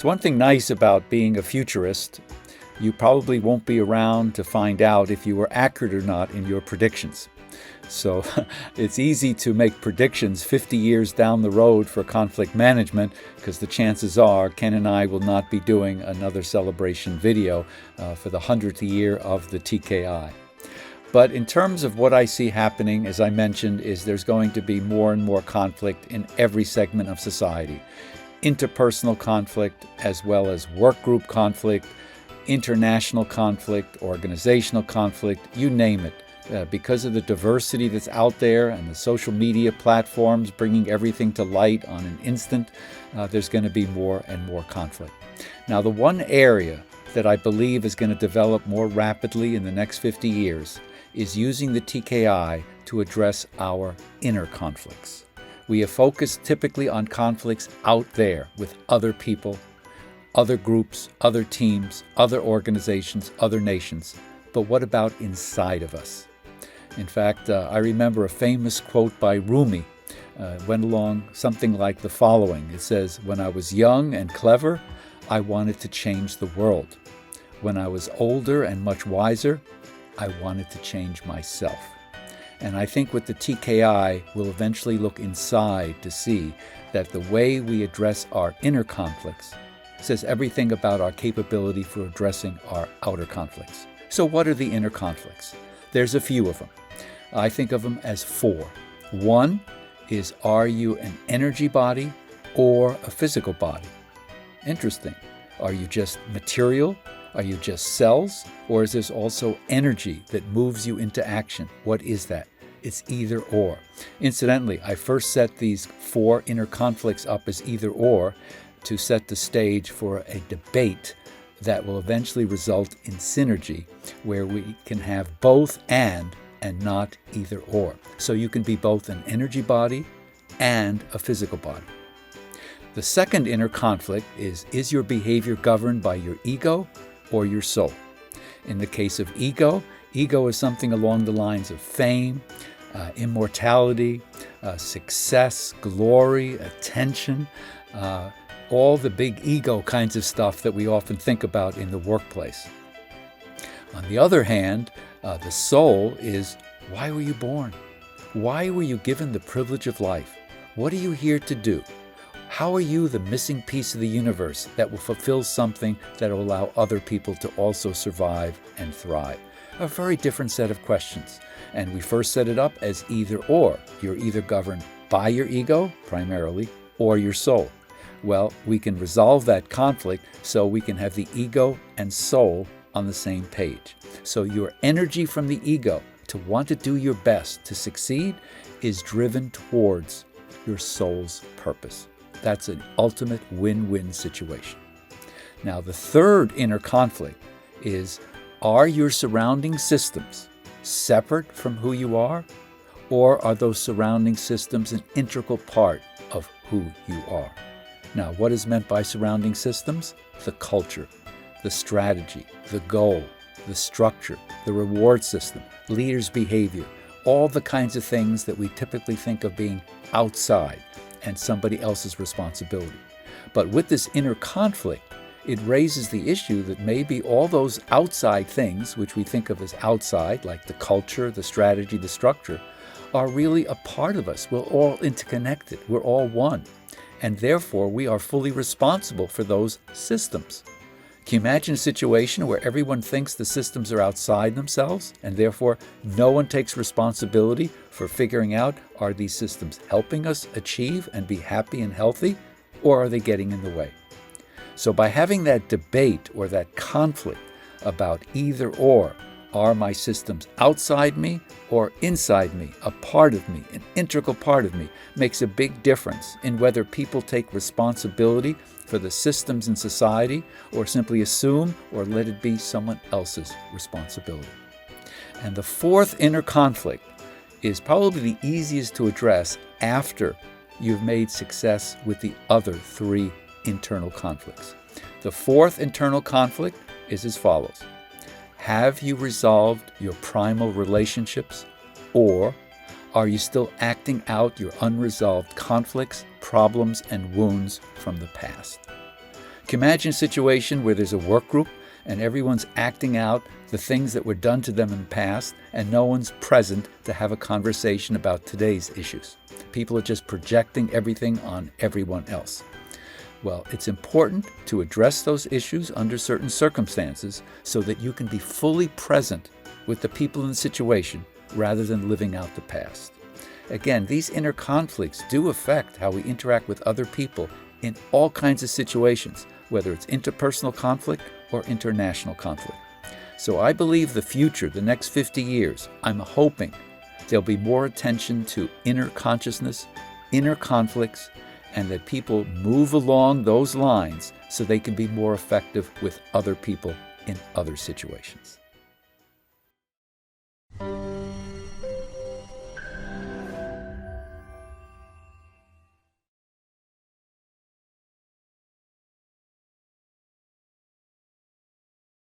So one thing nice about being a futurist, you probably won't be around to find out if you were accurate or not in your predictions. So it's easy to make predictions 50 years down the road for conflict management, because the chances are Ken and I will not be doing another celebration video for the 100th year of the TKI. But in terms of what I see happening, as I mentioned, is there's going to be more and more conflict in every segment of society. Interpersonal conflict, as well as work group conflict, international conflict, organizational conflict, you name it. Because of the diversity that's out there and the social media platforms bringing everything to light on an instant, there's going to be more and more conflict. Now, the one area that I believe is going to develop more rapidly in the next 50 years is using the TKI to address our inner conflicts. We have focused typically on conflicts out there with other people, other groups, other teams, other organizations, other nations. But what about inside of us? In fact, I remember a famous quote by Rumi. Went along something like the following. It says, "When I was young and clever, I wanted to change the world. When I was older and much wiser, I wanted to change myself." And I think with the TKI, we'll eventually look inside to see that the way we address our inner conflicts says everything about our capability for addressing our outer conflicts. So what are the inner conflicts? There's a few of them. I think of them as four. One is, are you an energy body or a physical body? Interesting. Are you just material? Are you just cells? Or is there also energy that moves you into action? What is that? It's either or. Incidentally, I first set these four inner conflicts up as either or to set the stage for a debate that will eventually result in synergy, where we can have both and not either or. So you can be both an energy body and a physical body. The second inner conflict is your behavior governed by your ego or your soul? In the case of ego is something along the lines of fame, immortality, success, glory, attention, all the big ego kinds of stuff that we often think about in the workplace. On the other hand, the soul is, why were you born? Why were you given the privilege of life? What are you here to do? How are you the missing piece of the universe that will fulfill something that will allow other people to also survive and thrive? A very different set of questions. And we first set it up as either or. You're either governed by your ego, primarily, or your soul. Well, we can resolve that conflict so we can have the ego and soul on the same page. So your energy from the ego to want to do your best to succeed is driven towards your soul's purpose. That's an ultimate win-win situation. Now, the third inner conflict is, are your surrounding systems separate from who you are, or are those surrounding systems an integral part of who you are? Now, what is meant by surrounding systems? The culture, the strategy, the goal, the structure, the reward system, leaders' behavior, all the kinds of things that we typically think of being outside and somebody else's responsibility. But with this inner conflict, it raises the issue that maybe all those outside things, which we think of as outside, like the culture, the strategy, the structure, are really a part of us. We're all interconnected. We're all one. And therefore, we are fully responsible for those systems. Can you imagine a situation where everyone thinks the systems are outside themselves, and therefore no one takes responsibility for figuring out, are these systems helping us achieve and be happy and healthy, or are they getting in the way? So by having that debate or that conflict about either or, are my systems outside me or inside me, a part of me, an integral part of me, makes a big difference in whether people take responsibility for the systems in society or simply assume or let it be someone else's responsibility. And the fourth inner conflict is probably the easiest to address after you've made success with the other three internal conflicts. The fourth internal conflict is as follows. Have you resolved your primal relationships, or are you still acting out your unresolved conflicts, problems, and wounds from the past? Can Can you imagine a situation where there's a work group and everyone's acting out the things that were done to them in the past, and no one's present to have a conversation about today's issues? People are just projecting everything on everyone else. Well, it's important to address those issues under certain circumstances so that you can be fully present with the people in the situation rather than living out the past. Again, these inner conflicts do affect how we interact with other people in all kinds of situations, whether it's interpersonal conflict or international conflict. So I believe the future, the next 50 years, I'm hoping there'll be more attention to inner consciousness, inner conflicts, and that people move along those lines so they can be more effective with other people in other situations.